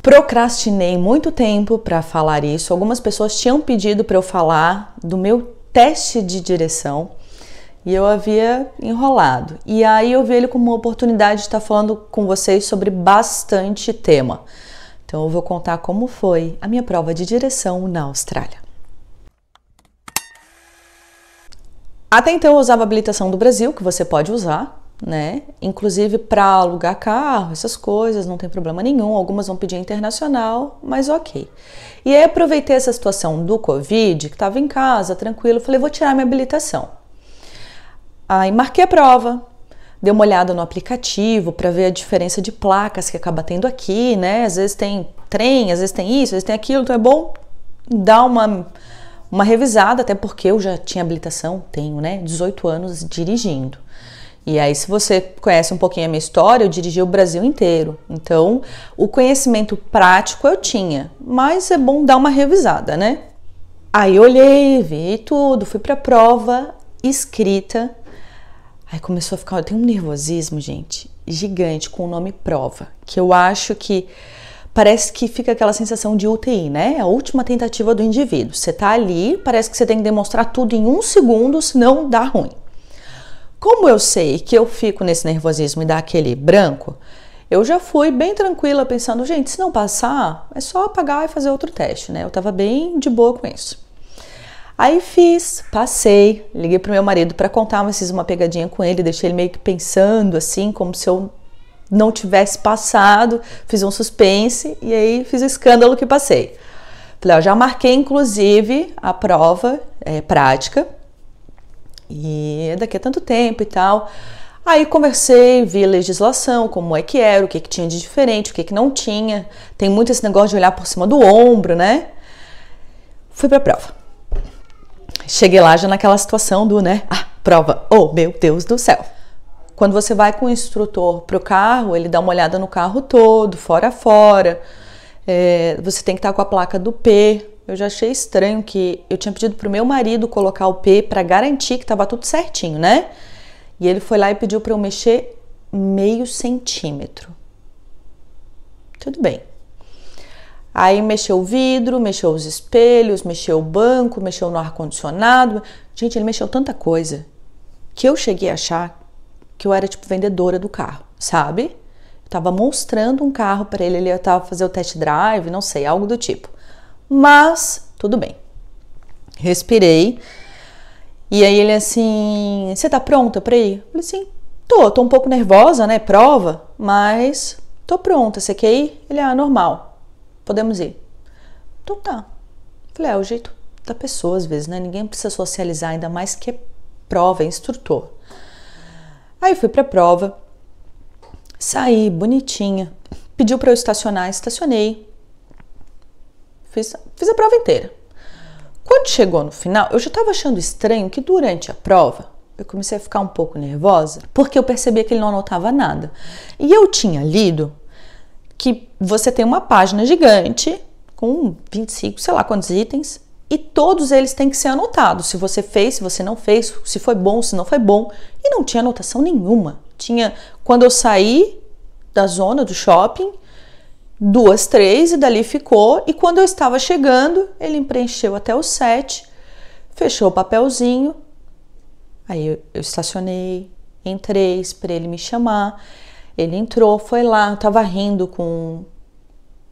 Procrastinei muito tempo para falar isso. Algumas pessoas tinham pedido para eu falar do meu teste de direção e eu havia enrolado. E aí eu vi ele como uma oportunidade de estar falando com vocês sobre bastante tema. Então eu vou contar como foi a minha prova de direção na Austrália. Até então eu usava a habilitação do Brasil, que você pode usar, né? Inclusive para alugar carro, essas coisas, não tem problema nenhum. Algumas vão pedir internacional, mas ok. E aí aproveitei essa situação do Covid, que estava em casa, tranquilo, falei, vou tirar minha habilitação. Aí marquei a prova, dei uma olhada no aplicativo para ver a diferença de placas que acaba tendo aqui, né? Às vezes tem trem, às vezes tem isso, às vezes tem aquilo, então é bom dar uma revisada, até porque eu já tinha habilitação, tenho, né? 18 anos dirigindo. E aí, se você conhece um pouquinho a minha história, eu dirigi o Brasil inteiro. Então, o conhecimento prático eu tinha, mas é bom dar uma revisada, né? Aí olhei, vi tudo, fui pra prova escrita. Aí começou a ficar, eu tenho um nervosismo, gente, gigante com o nome prova, que eu acho que parece que fica aquela sensação de UTI, né? A última tentativa do indivíduo. Você tá ali, parece que você tem que demonstrar tudo em 1 segundo, senão dá ruim. Como eu sei que eu fico nesse nervosismo e dá aquele branco, eu já fui bem tranquila pensando, gente, se não passar, é só apagar e fazer outro teste, né? Eu tava bem de boa com isso. Aí fiz, passei, liguei pro meu marido para contar, mas fiz uma pegadinha com ele, deixei ele meio que pensando assim, como se eu não tivesse passado, fiz um suspense e aí fiz o escândalo que passei. Falei, ó, já marquei inclusive a prova prática e daqui a tanto tempo e tal. Aí conversei, vi a legislação, como é que era, o que tinha de diferente, o que não tinha. Tem muito esse negócio de olhar por cima do ombro, né? Fui pra prova. Cheguei lá já naquela situação do, né? Prova, oh meu Deus do céu. Quando você vai com o instrutor pro carro, ele dá uma olhada no carro todo, fora a fora. Você tem que estar com a placa do P. Eu já achei estranho que eu tinha pedido pro meu marido colocar o P para garantir que tava tudo certinho, né? E ele foi lá e pediu para eu mexer meio centímetro. Tudo bem. Aí mexeu o vidro, mexeu os espelhos, mexeu o banco, mexeu no ar-condicionado. Gente, ele mexeu tanta coisa que eu cheguei a achar que eu era tipo vendedora do carro, sabe? Eu tava mostrando um carro para ele, ele tava fazer o test drive, não sei, algo do tipo. Mas, tudo bem. Respirei. E aí ele assim, você tá pronta pra ir? Eu falei assim, tô um pouco nervosa, né, prova, mas tô pronta, você quer ir? Ele, normal, podemos ir. Então tá. Falei, é o jeito da pessoa às vezes, né, ninguém precisa socializar, ainda mais que é prova, é instrutor. Aí fui pra prova, saí bonitinha, pediu pra eu estacionar, estacionei, fiz a prova inteira. Quando chegou no final, eu já estava achando estranho que durante a prova eu comecei a ficar um pouco nervosa, porque eu percebia que ele não anotava nada. E eu tinha lido que você tem uma página gigante com 25, sei lá quantos itens, e todos eles têm que ser anotados. Se você fez, se você não fez, se foi bom, se não foi bom. E não tinha anotação nenhuma. Tinha, quando eu saí da zona do shopping, 2, 3 e dali ficou, e quando eu estava chegando, ele preencheu até o 7, fechou o papelzinho, aí eu estacionei, entrei, esperei ele me chamar, ele entrou, foi lá, eu tava rindo com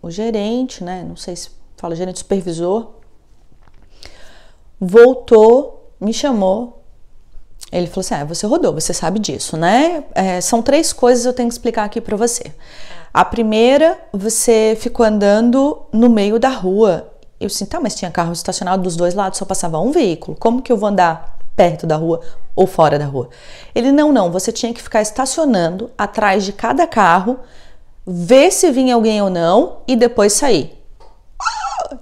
o gerente, né, não sei se fala gerente, supervisor, voltou, me chamou, ele falou assim, você rodou, você sabe disso, né, são 3 coisas que eu tenho que explicar aqui pra você. A primeira, você ficou andando no meio da rua. Eu disse, tá, mas tinha carro estacionado dos 2 lados, só passava um veículo. Como que eu vou andar perto da rua ou fora da rua? Ele, não, você tinha que ficar estacionando atrás de cada carro, ver se vinha alguém ou não e depois sair.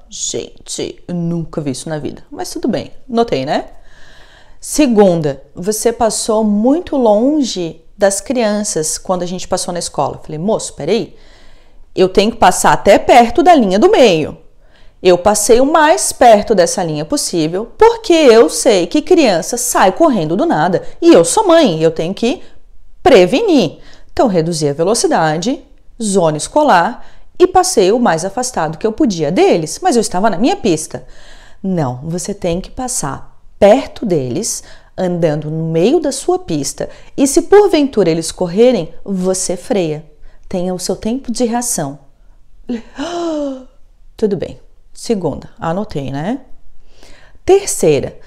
Gente, eu nunca vi isso na vida, mas tudo bem, notei, né? Segunda, você passou muito longe das crianças quando a gente passou na escola. Eu falei, moço, peraí, eu tenho que passar até perto da linha do meio. Eu passei o mais perto dessa linha possível, porque eu sei que criança sai correndo do nada. E eu sou mãe, eu tenho que prevenir. Então, reduzi a velocidade, zona escolar e passei o mais afastado que eu podia deles, mas eu estava na minha pista. Não, você tem que passar perto deles, andando no meio da sua pista, e se porventura eles correrem, você freia. Tenha o seu tempo de reação. Tudo bem. Segunda, anotei, né? Terceira,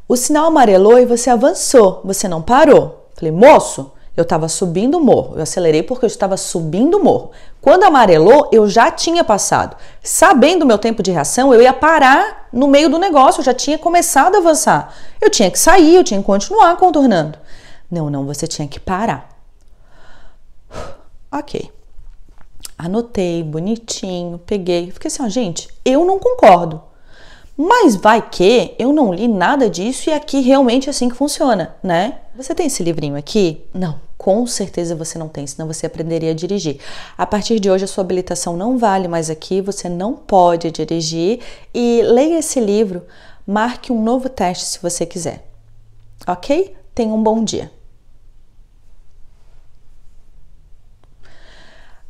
o sinal amarelou e você avançou, você não parou. Falei, moço, eu estava subindo o morro, eu acelerei porque eu estava subindo o morro. Quando amarelou, eu já tinha passado. Sabendo o meu tempo de reação, eu ia parar no meio do negócio, eu já tinha começado a avançar. Eu tinha que sair, eu tinha que continuar contornando. Não, você tinha que parar. Ok. Anotei, bonitinho, peguei. Fiquei assim, ó, gente, eu não concordo. Mas vai que eu não li nada disso e aqui realmente é assim que funciona, né? Você tem esse livrinho aqui? Não, com certeza você não tem, senão você aprenderia a dirigir. A partir de hoje a sua habilitação não vale mais aqui, você não pode dirigir e leia esse livro, marque um novo teste se você quiser. Ok? Tenha um bom dia.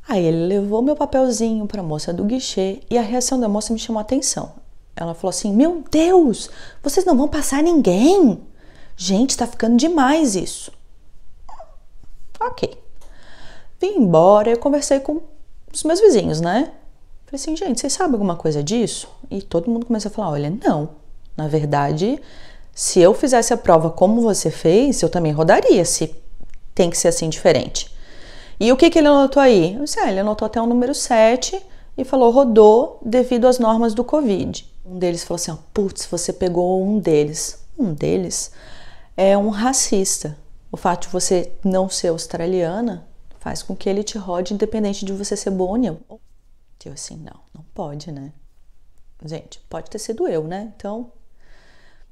Aí ele levou meu papelzinho para a moça do guichê e a reação da moça me chamou a atenção. Ela falou assim, meu Deus, vocês não vão passar ninguém? Gente, tá ficando demais isso. Ok. Vim embora, eu conversei com os meus vizinhos, né? Falei assim, gente, vocês sabem alguma coisa disso? E todo mundo começou a falar, olha, não. Na verdade, se eu fizesse a prova como você fez, eu também rodaria, se tem que ser assim diferente. E o que ele anotou aí? Eu disse, ele anotou até o número 7 e falou, rodou devido às normas do Covid. Um deles falou assim, putz, você pegou um deles. Um deles é um racista. O fato de você não ser australiana faz com que ele te rode independente de você ser boa ou não. Eu assim, não pode, né? Gente, pode ter sido eu, né? Então,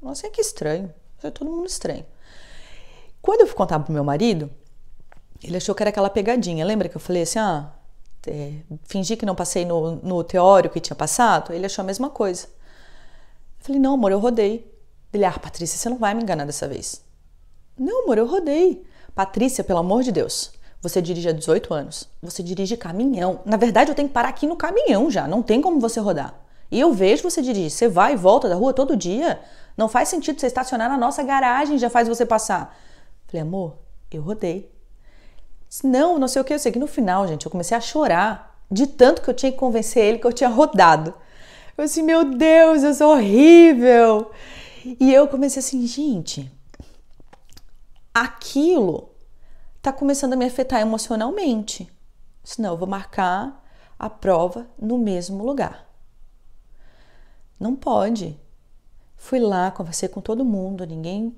nossa, que estranho. É todo mundo estranho. Quando eu fui contar pro meu marido, ele achou que era aquela pegadinha. Lembra que eu falei assim, fingi que não passei no teórico e tinha passado? Ele achou a mesma coisa. Eu falei, não, amor, eu rodei. Ele, Patrícia, você não vai me enganar dessa vez. Não, amor, eu rodei. Patrícia, pelo amor de Deus, você dirige há 18 anos. Você dirige caminhão. Na verdade, eu tenho que parar aqui no caminhão já. Não tem como você rodar. E eu vejo você dirigir. Você vai e volta da rua todo dia. Não faz sentido você estacionar na nossa garagem, já faz você passar. Eu falei, amor, eu rodei. Não sei o que. Eu sei que no final, gente, eu comecei a chorar de tanto que eu tinha que convencer ele que eu tinha rodado. Eu assim, meu Deus, eu sou horrível. E eu comecei assim, gente, aquilo tá começando a me afetar emocionalmente. Senão eu vou marcar a prova no mesmo lugar. Não pode. Fui lá, conversei com todo mundo, ninguém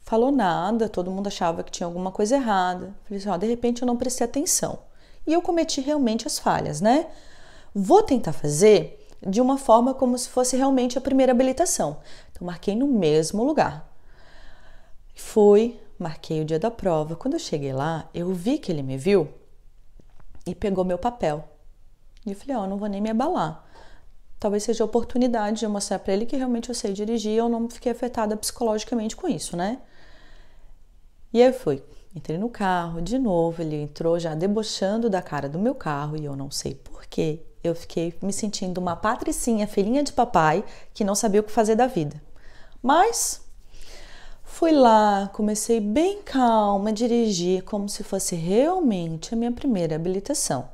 falou nada, todo mundo achava que tinha alguma coisa errada. Falei assim, de repente eu não prestei atenção. E eu cometi realmente as falhas, né? Vou tentar fazer de uma forma como se fosse realmente a primeira habilitação. Então, marquei no mesmo lugar. Fui, marquei o dia da prova. Quando eu cheguei lá, eu vi que ele me viu e pegou meu papel. E eu falei, não vou nem me abalar. Talvez seja a oportunidade de eu mostrar para ele que realmente eu sei dirigir e eu não fiquei afetada psicologicamente com isso, né? E aí eu fui. Entrei no carro, de novo, ele entrou já debochando da cara do meu carro e eu não sei porquê. Eu fiquei me sentindo uma patricinha, filhinha de papai, que não sabia o que fazer da vida. Mas fui lá, comecei bem calma a dirigir como se fosse realmente a minha primeira habilitação,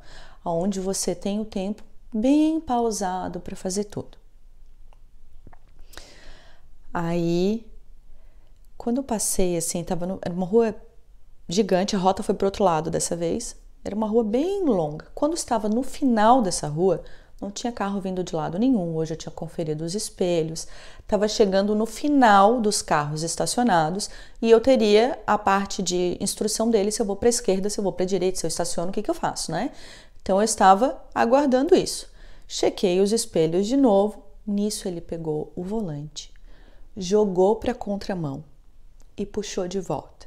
onde você tem o tempo bem pausado para fazer tudo. Aí, quando eu passei, assim, era uma rua gigante, a rota foi para o outro lado dessa vez. Era uma rua bem longa. Quando estava no final dessa rua, não tinha carro vindo de lado nenhum. Hoje eu tinha conferido os espelhos. Estava chegando no final dos carros estacionados e eu teria a parte de instrução dele se eu vou para a esquerda, se eu vou para a direita, se eu estaciono, o que eu faço, né? Então eu estava aguardando isso. Chequei os espelhos de novo. Nisso ele pegou o volante, jogou para a contramão e puxou de volta.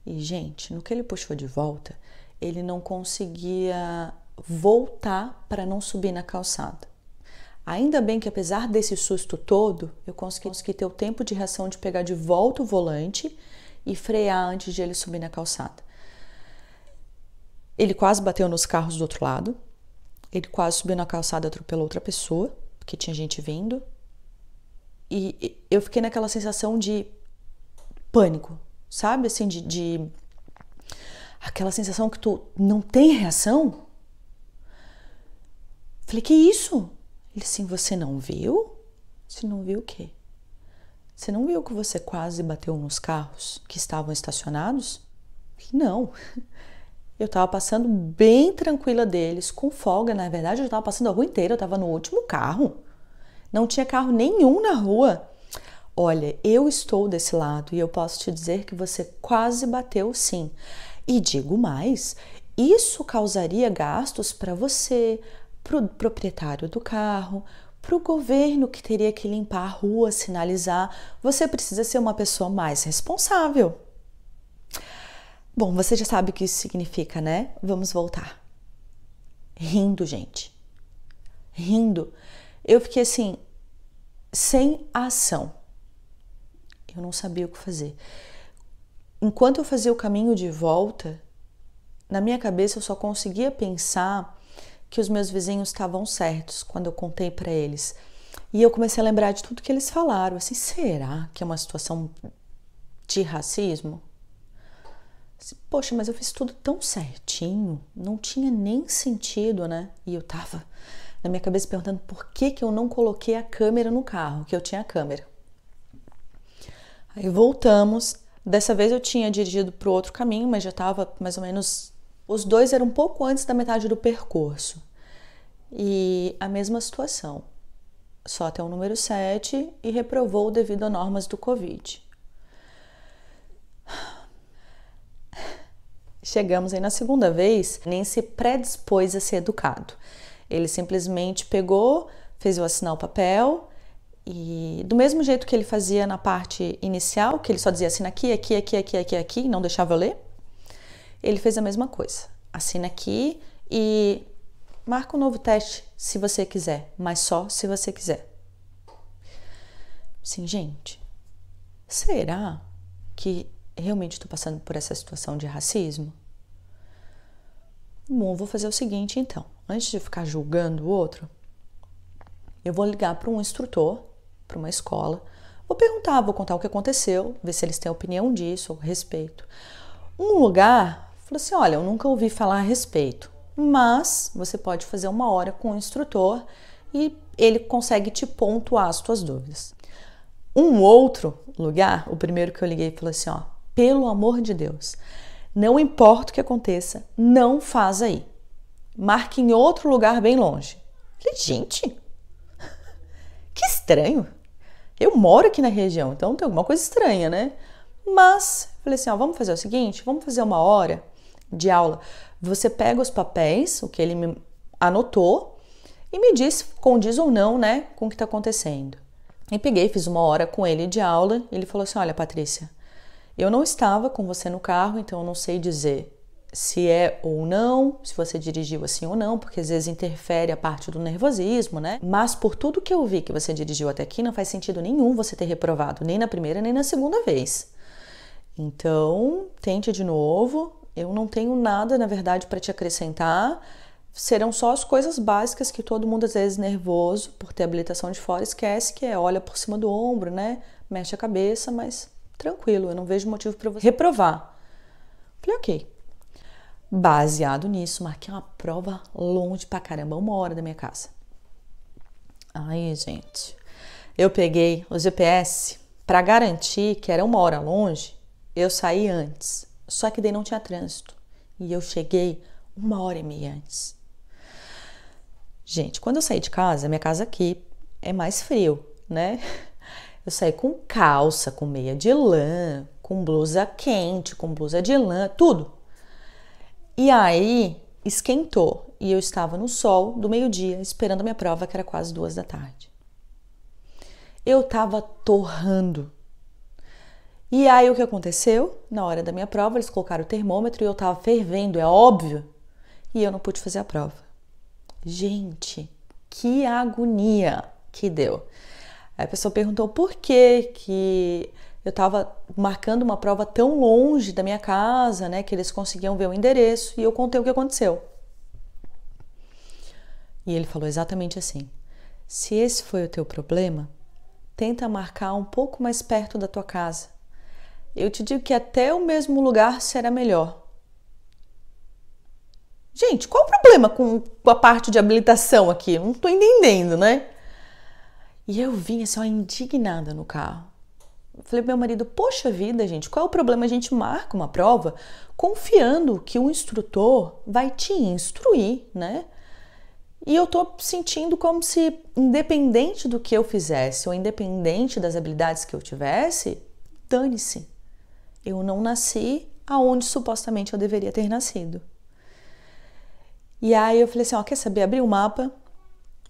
E, gente, no que ele puxou de volta, ele não conseguia voltar para não subir na calçada. Ainda bem que, apesar desse susto todo, eu consegui ter o tempo de reação de pegar de volta o volante e frear antes de ele subir na calçada. Ele quase bateu nos carros do outro lado. Ele quase subiu na calçada, atropelou outra pessoa, porque tinha gente vindo. E eu fiquei naquela sensação de pânico, sabe? Assim, aquela sensação que tu não tem reação. Falei, que isso? Ele assim, você não viu? Você não viu o quê? Você não viu que você quase bateu nos carros que estavam estacionados? Não. Eu tava passando bem tranquila deles, com folga. Na verdade, eu tava passando a rua inteira, eu tava no último carro. Não tinha carro nenhum na rua. Olha, eu estou desse lado e eu posso te dizer que você quase bateu sim. E digo mais, isso causaria gastos para você, para o proprietário do carro, para o governo que teria que limpar a rua, sinalizar. Você precisa ser uma pessoa mais responsável. Bom, você já sabe o que isso significa, né? Vamos voltar. Rindo, gente. Rindo. Eu fiquei assim, sem ação. Eu não sabia o que fazer. Enquanto eu fazia o caminho de volta, na minha cabeça eu só conseguia pensar que os meus vizinhos estavam certos quando eu contei para eles. E eu comecei a lembrar de tudo que eles falaram. Assim, será que é uma situação de racismo? Poxa, mas eu fiz tudo tão certinho, não tinha nem sentido, né? E eu tava na minha cabeça perguntando por que eu não coloquei a câmera no carro, que eu tinha a câmera. Aí voltamos, dessa vez eu tinha dirigido para o outro caminho, mas já tava mais ou menos, os dois eram um pouco antes da metade do percurso. E a mesma situação, só até o número 7 e reprovou devido a normas do Covid. Chegamos aí na segunda vez, nem se predispôs a ser educado. Ele simplesmente pegou, fez eu assinar o papel e do mesmo jeito que ele fazia na parte inicial, que ele só dizia assina aqui, aqui, aqui, aqui, aqui, aqui, não deixava eu ler, ele fez a mesma coisa. Assina aqui e marca um novo teste se você quiser, mas só se você quiser. Sim, gente, será que realmente estou passando por essa situação de racismo? Bom, vou fazer o seguinte então. Antes de ficar julgando o outro, eu vou ligar para um instrutor, para uma escola, vou perguntar, vou contar o que aconteceu, ver se eles têm opinião disso, a respeito. Um lugar falou assim, olha, eu nunca ouvi falar a respeito, mas você pode fazer uma hora com o instrutor e ele consegue te pontuar as tuas dúvidas. Um outro lugar, o primeiro que eu liguei, falou assim, ó, pelo amor de Deus, não importa o que aconteça, não faz aí. Marque em outro lugar bem longe. Falei, gente, que estranho. Eu moro aqui na região, então tem alguma coisa estranha, né? Mas, falei assim, ó, vamos fazer o seguinte, vamos fazer uma hora de aula. Você pega os papéis, o que ele me anotou, e me diz, condiz ou não, né, com o que está acontecendo. E peguei, fiz uma hora com ele de aula, e ele falou assim, olha, Patrícia, eu não estava com você no carro, então eu não sei dizer se é ou não, se você dirigiu assim ou não, porque às vezes interfere a parte do nervosismo, né? Mas por tudo que eu vi que você dirigiu até aqui, não faz sentido nenhum você ter reprovado, nem na primeira nem na segunda vez. Então, tente de novo. Eu não tenho nada, na verdade, para te acrescentar. Serão só as coisas básicas que todo mundo, às vezes, nervoso por ter habilitação de fora, esquece, que é olha por cima do ombro, né? Mexe a cabeça, mas tranquilo, eu não vejo motivo para você reprovar. Falei, ok. Baseado nisso, marquei uma prova longe pra caramba, 1 hora da minha casa. Aí, gente, eu peguei o GPS para garantir que era 1 hora longe, eu saí antes. Só que daí não tinha trânsito. E eu cheguei 1h30 antes. Gente, quando eu saí de casa, minha casa aqui é mais frio, né? Eu saí com calça, com meia de lã, com blusa quente, com blusa de lã, tudo. E aí, esquentou. E eu estava no sol do meio-dia, esperando a minha prova, que era quase 2 da tarde. Eu estava torrando. E aí, o que aconteceu? Na hora da minha prova, eles colocaram o termômetro e eu estava fervendo, é óbvio. E eu não pude fazer a prova. Gente, que agonia que deu. Aí a pessoa perguntou por que eu estava marcando uma prova tão longe da minha casa, né, que eles conseguiam ver o endereço, e eu contei o que aconteceu. E ele falou exatamente assim: se esse foi o teu problema, tenta marcar um pouco mais perto da tua casa. Eu te digo que até o mesmo lugar será melhor. Gente, qual o problema com a parte de habilitação aqui? Não tô entendendo, né? E eu vim assim, ó, indignada no carro. Falei pro meu marido, poxa vida, gente, qual é o problema? A gente marca uma prova confiando que o instrutor vai te instruir, né? E eu tô sentindo como se, independente do que eu fizesse ou independente das habilidades que eu tivesse, dane-se. Eu não nasci aonde supostamente eu deveria ter nascido. E aí eu falei assim, ó, quer saber? Abri o mapa.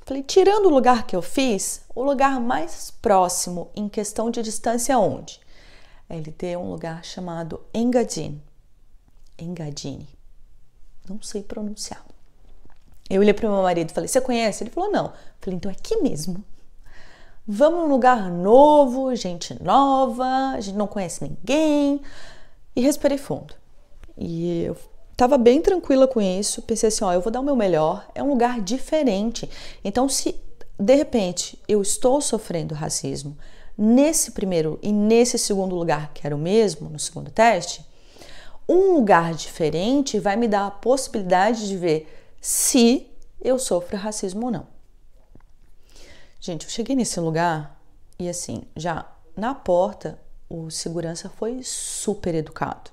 Falei, tirando o lugar que eu fiz, o lugar mais próximo em questão de distância onde? Ele tem um lugar chamado Engadine. Engadine. Não sei pronunciar. Eu olhei para o meu marido e falei, você conhece? Ele falou, não. Falei, então é aqui mesmo. Vamos num lugar novo, gente nova, a gente não conhece ninguém. E respirei fundo. E eu tava bem tranquila com isso, pensei assim, ó, eu vou dar o meu melhor, é um lugar diferente. Então, se de repente eu estou sofrendo racismo nesse primeiro e nesse segundo lugar, que era o mesmo, no segundo teste, um lugar diferente vai me dar a possibilidade de ver se eu sofro racismo ou não. Gente, eu cheguei nesse lugar e assim, já na porta, o segurança foi super educado.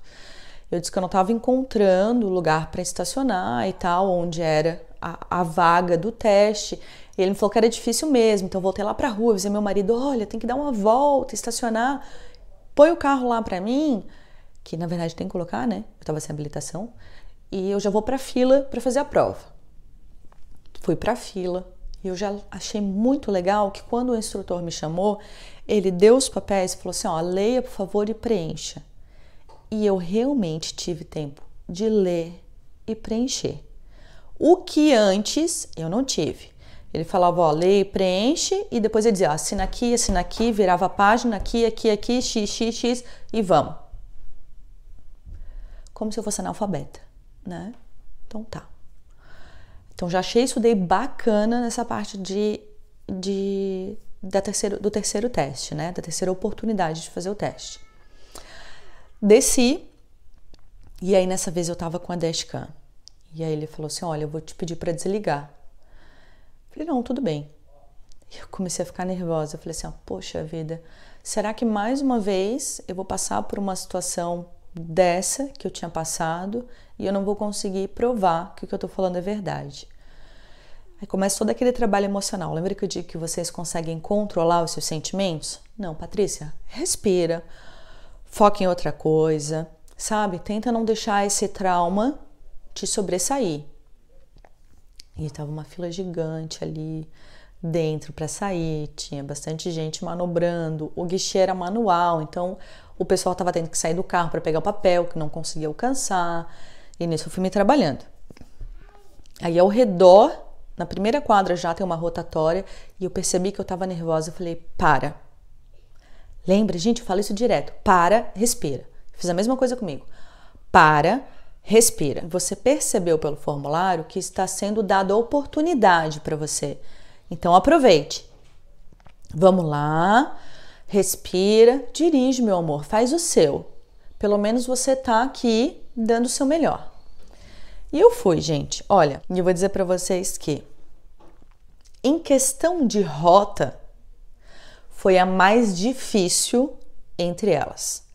Eu disse que eu não estava encontrando lugar para estacionar e tal, onde era a vaga do teste. E ele me falou que era difícil mesmo, então eu voltei lá para a rua, avisei meu marido, olha, tem que dar uma volta, estacionar, põe o carro lá para mim, que na verdade tem que colocar, né? Eu estava sem habilitação, e eu já vou para a fila para fazer a prova. Fui para a fila e eu já achei muito legal que quando o instrutor me chamou, ele deu os papéis e falou assim, ó, leia por favor e preencha. E eu realmente tive tempo de ler e preencher. O que antes eu não tive. Ele falava, ó, lê e preenche, e depois ele dizia, ó, assina aqui, virava a página, aqui, x, e vamos. Como se eu fosse analfabeta, né? Então tá. Então já achei isso daí bacana nessa parte do terceiro teste, né? Da terceira oportunidade de fazer o teste. Desci, e aí nessa vez eu tava com a dashcam. E aí ele falou assim, olha, eu vou te pedir para desligar. Falei, não, tudo bem. E eu comecei a ficar nervosa. Eu falei assim, ó, poxa vida, será que mais uma vez eu vou passar por uma situação dessa que eu tinha passado e eu não vou conseguir provar que o que eu tô falando é verdade? Aí começa todo aquele trabalho emocional. Lembra que eu digo que vocês conseguem controlar os seus sentimentos? Não, Patrícia, respira. Foca em outra coisa, sabe? Tenta não deixar esse trauma te sobressair. E tava uma fila gigante ali dentro para sair, tinha bastante gente manobrando, o guichê era manual, então o pessoal tava tendo que sair do carro para pegar o papel, que não conseguia alcançar, e nisso eu fui me trabalhando. Aí ao redor, na primeira quadra já tem uma rotatória, e eu percebi que eu tava nervosa, eu falei, para. Lembra, gente, eu falo isso direto. Para, respira. Fiz a mesma coisa comigo. Para, respira. Você percebeu pelo formulário que está sendo dada a oportunidade para você. Então, aproveite. Vamos lá, respira, dirige, meu amor, faz o seu. Pelo menos você tá aqui dando o seu melhor. E eu fui, gente. Olha, eu vou dizer para vocês que, em questão de rota, foi a mais difícil entre elas.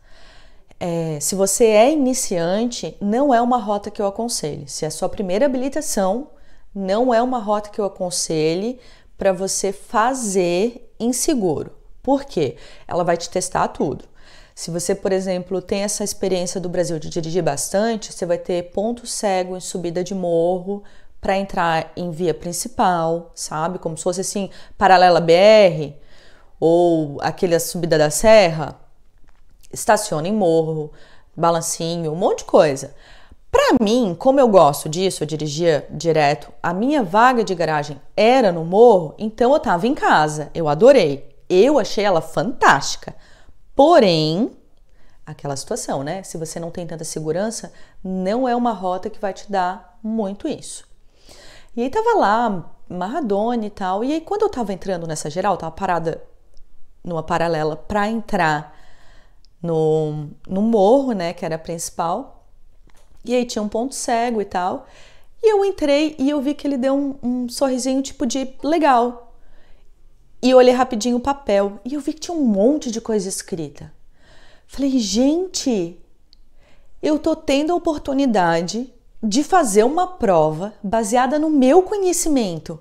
Se você é iniciante, não é uma rota que eu aconselho. Se é a sua primeira habilitação, não é uma rota que eu aconselhe para você fazer inseguro. Por quê? Ela vai te testar tudo. Se você, por exemplo, tem essa experiência do Brasil de dirigir bastante, você vai ter ponto cego em subida de morro para entrar em via principal, sabe? Como se fosse assim, paralela BR, ou aquela subida da serra, estaciona em morro, balancinho, um monte de coisa. Pra mim, como eu gosto disso, eu dirigia direto, a minha vaga de garagem era no morro, então eu tava em casa, eu adorei, eu achei ela fantástica. Porém, aquela situação, né? Se você não tem tanta segurança, não é uma rota que vai te dar muito isso. E aí tava lá, amarradona e tal. E aí, quando eu tava entrando nessa geral, tava parada numa paralela pra entrar no morro, né, que era a principal. E aí tinha um ponto cego e tal. E eu entrei e eu vi que ele deu um sorrisinho tipo de legal. E eu olhei rapidinho o papel e eu vi que tinha um monte de coisa escrita. Falei, gente, eu tô tendo a oportunidade de fazer uma prova baseada no meu conhecimento.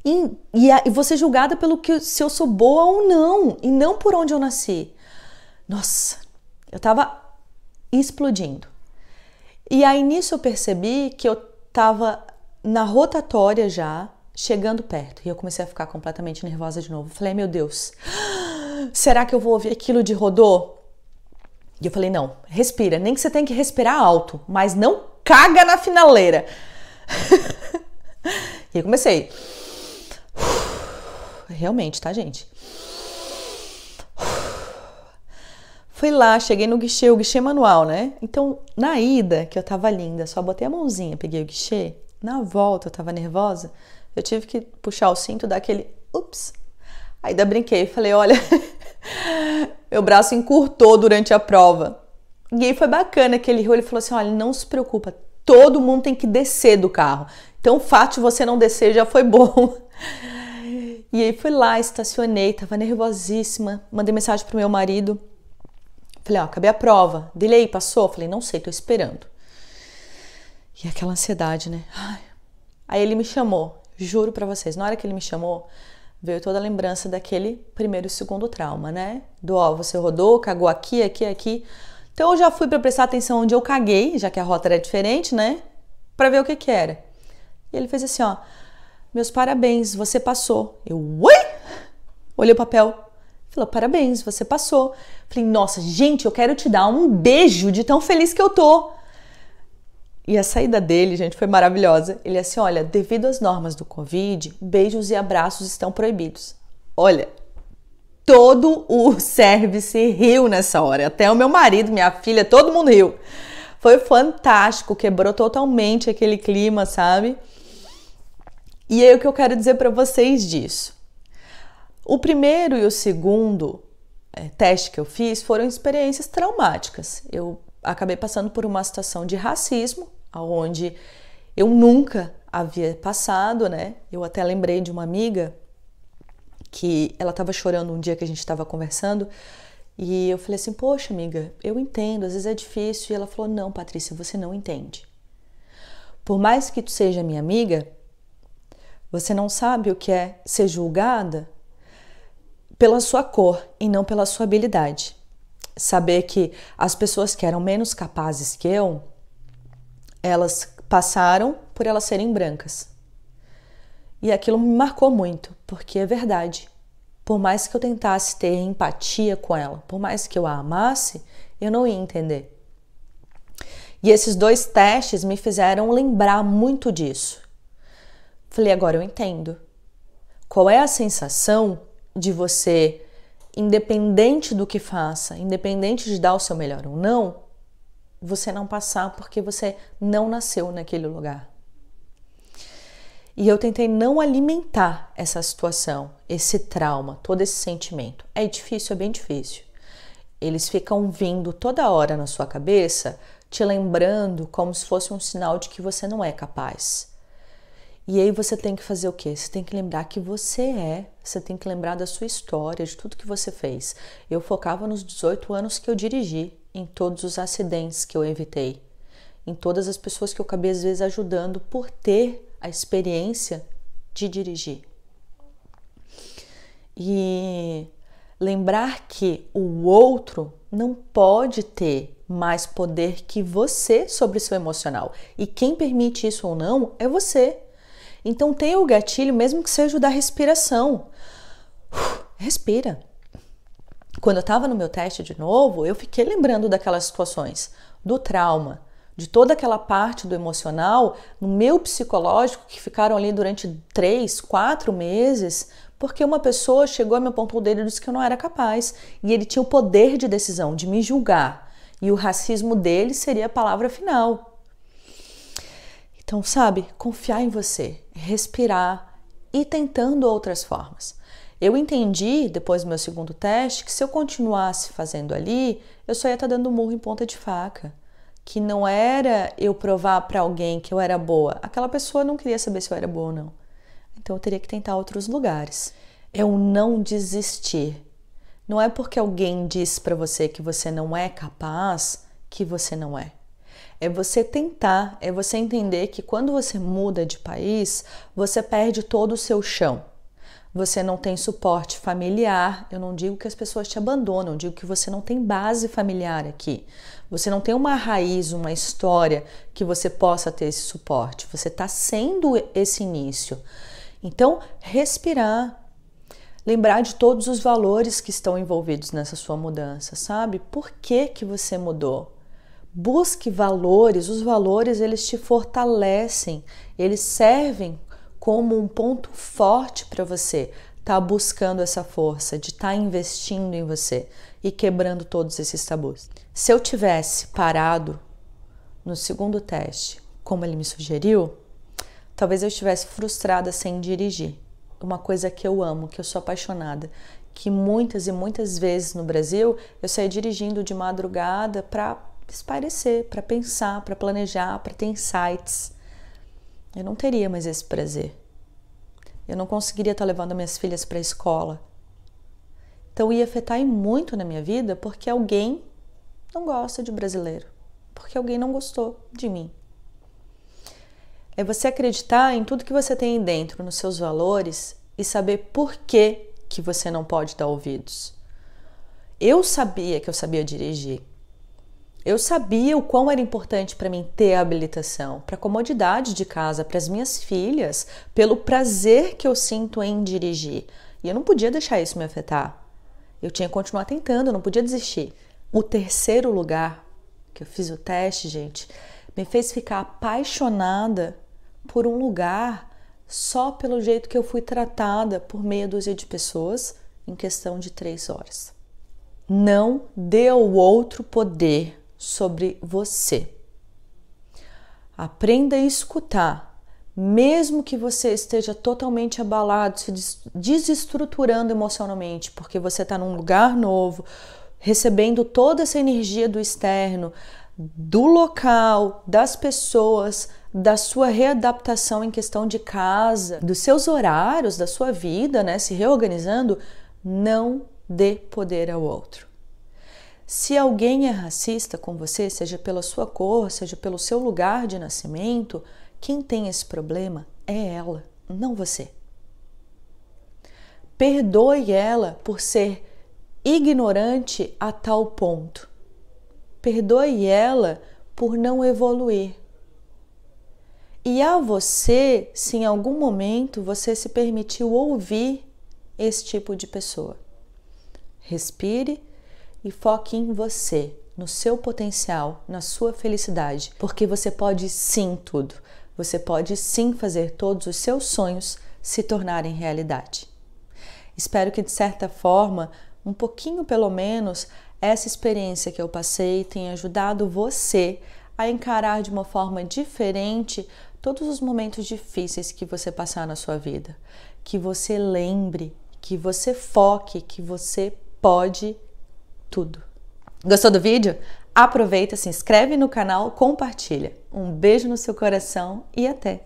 E vou ser julgada pelo que se eu sou boa ou não, e não por onde eu nasci. Nossa, eu tava explodindo. E aí nisso eu percebi que eu tava na rotatória já, chegando perto. E eu comecei a ficar completamente nervosa de novo. Falei, meu Deus, será que eu vou ouvir aquilo de rodô? E eu falei, não, respira. Nem que você tenha que respirar alto, mas não caga na finaleira. E eu comecei. Realmente, tá, gente? Fui lá, cheguei no guichê, o guichê manual, né? Então, na ida, que eu tava linda, só botei a mãozinha, peguei o guichê. Na volta, eu tava nervosa, eu tive que puxar o cinto, dar aquele ups. Ainda brinquei, falei, olha, meu braço encurtou durante a prova. E aí foi bacana que ele riu, ele falou assim, olha, não se preocupa, todo mundo tem que descer do carro. Então, o fato de você não descer já foi bom. E aí fui lá, estacionei, tava nervosíssima, mandei mensagem pro meu marido. Falei, ó, acabei a prova. Dele aí, passou? Falei, não sei, tô esperando. E aquela ansiedade, né? Ai. Aí ele me chamou, juro pra vocês, na hora que ele me chamou, veio toda a lembrança daquele primeiro e segundo trauma, né? Do, ó, você rodou, cagou aqui, aqui, aqui. Então eu já fui pra prestar atenção onde eu caguei, já que a rota era diferente, né? Pra ver o que era. E ele fez assim, ó, meus parabéns, você passou. Eu, oi? Olhei o papel. Falou, parabéns, você passou. Falei, nossa, gente, eu quero te dar um beijo de tão feliz que eu tô. E a saída dele, gente, foi maravilhosa. Ele assim, olha, devido às normas do Covid, beijos e abraços estão proibidos. Olha, todo o service riu nessa hora. Até o meu marido, minha filha, todo mundo riu. Foi fantástico, quebrou totalmente aquele clima, sabe? E aí o que eu quero dizer para vocês disso? O primeiro e o segundo teste que eu fiz foram experiências traumáticas. Eu acabei passando por uma situação de racismo, onde eu nunca havia passado, né? Eu até lembrei de uma amiga que ela estava chorando um dia que a gente estava conversando e eu falei assim, poxa amiga, eu entendo, às vezes é difícil. E ela falou, não, Patrícia, você não entende. Por mais que tu seja minha amiga, você não sabe o que é ser julgada pela sua cor e não pela sua habilidade. Saber que as pessoas que eram menos capazes que eu, elas passaram por elas serem brancas. E aquilo me marcou muito, porque é verdade. Por mais que eu tentasse ter empatia com ela, por mais que eu a amasse, eu não ia entender. E esses dois testes me fizeram lembrar muito disso. Falei, agora eu entendo. Qual é a sensação de você, independente do que faça, independente de dar o seu melhor ou não, você não passar porque você não nasceu naquele lugar. E eu tentei não alimentar essa situação, esse trauma, todo esse sentimento. É difícil, é bem difícil. Eles ficam vindo toda hora na sua cabeça, te lembrando como se fosse um sinal de que você não é capaz. E aí você tem que fazer o quê? Você tem que lembrar que você tem que lembrar da sua história, de tudo que você fez. Eu focava nos 18 anos que eu dirigi, em todos os acidentes que eu evitei, em todas as pessoas que eu acabei às vezes ajudando por ter a experiência de dirigir. E lembrar que o outro não pode ter mais poder que você sobre o seu emocional. E quem permite isso ou não é você. Então tenha o gatilho, mesmo que seja o da respiração. Respira. Quando eu estava no meu teste de novo, eu fiquei lembrando daquelas situações, do trauma, de toda aquela parte do emocional, no meu psicológico, que ficaram ali durante 3, 4 meses, porque uma pessoa chegou e me apontou o dedo e disse que eu não era capaz. E ele tinha o poder de decisão, de me julgar. E o racismo dele seria a palavra final. Então, sabe, confiar em você, respirar e tentando outras formas. Eu entendi, depois do meu segundo teste, que se eu continuasse fazendo ali, eu só ia estar dando murro em ponta de faca. Que não era eu provar para alguém que eu era boa. Aquela pessoa não queria saber se eu era boa ou não. Então eu teria que tentar outros lugares. É o não desistir. Não é porque alguém diz para você que você não é capaz que você não é. É você tentar, é você entender que quando você muda de país, você perde todo o seu chão. Você não tem suporte familiar. Eu não digo que as pessoas te abandonam, eu digo que você não tem base familiar aqui. Você não tem uma raiz, uma história que você possa ter esse suporte. Você está sendo esse início. Então, respirar. Lembrar de todos os valores que estão envolvidos nessa sua mudança, sabe? Por que que você mudou? Busque valores, os valores eles te fortalecem, eles servem como um ponto forte para você estar buscando essa força, de estar investindo em você e quebrando todos esses tabus. Se eu tivesse parado no segundo teste, como ele me sugeriu, talvez eu estivesse frustrada sem dirigir. Uma coisa que eu amo, que eu sou apaixonada, que muitas e muitas vezes no Brasil eu saí dirigindo de madrugada para espairecer, para pensar, para planejar, para ter insights. Eu não teria mais esse prazer. Eu não conseguiria estar levando minhas filhas para a escola. Então ia afetar muito na minha vida porque alguém não gosta de brasileiro, porque alguém não gostou de mim. É você acreditar em tudo que você tem dentro, nos seus valores e saber por que você não pode dar ouvidos. Eu sabia que eu sabia dirigir. Eu sabia o quão era importante para mim ter a habilitação, para a comodidade de casa, para as minhas filhas, pelo prazer que eu sinto em dirigir. E eu não podia deixar isso me afetar. Eu tinha que continuar tentando, eu não podia desistir. O terceiro lugar que eu fiz o teste, gente, me fez ficar apaixonada por um lugar só pelo jeito que eu fui tratada por meia dúzia de pessoas em questão de 3 horas. Não dê ao outro poder sobre você. Aprenda a escutar, mesmo que você esteja totalmente abalado, se desestruturando emocionalmente, porque você está num lugar novo, recebendo toda essa energia do externo, do local, das pessoas, da sua readaptação em questão de casa, dos seus horários, da sua vida, né, se reorganizando, não dê poder ao outro. Se alguém é racista com você, seja pela sua cor, seja pelo seu lugar de nascimento, quem tem esse problema é ela, não você. Perdoe ela por ser ignorante a tal ponto. Perdoe ela por não evoluir. E a você, se em algum momento você se permitiu ouvir esse tipo de pessoa. Respire e foque em você, no seu potencial, na sua felicidade, porque você pode sim tudo. Você pode sim fazer todos os seus sonhos se tornarem realidade. Espero que de certa forma, um pouquinho pelo menos, essa experiência que eu passei tenha ajudado você a encarar de uma forma diferente todos os momentos difíceis que você passar na sua vida. Que você lembre, que você foque, que você pode tudo. Gostou do vídeo? Aproveita, se inscreve no canal, compartilha. Um beijo no seu coração e até!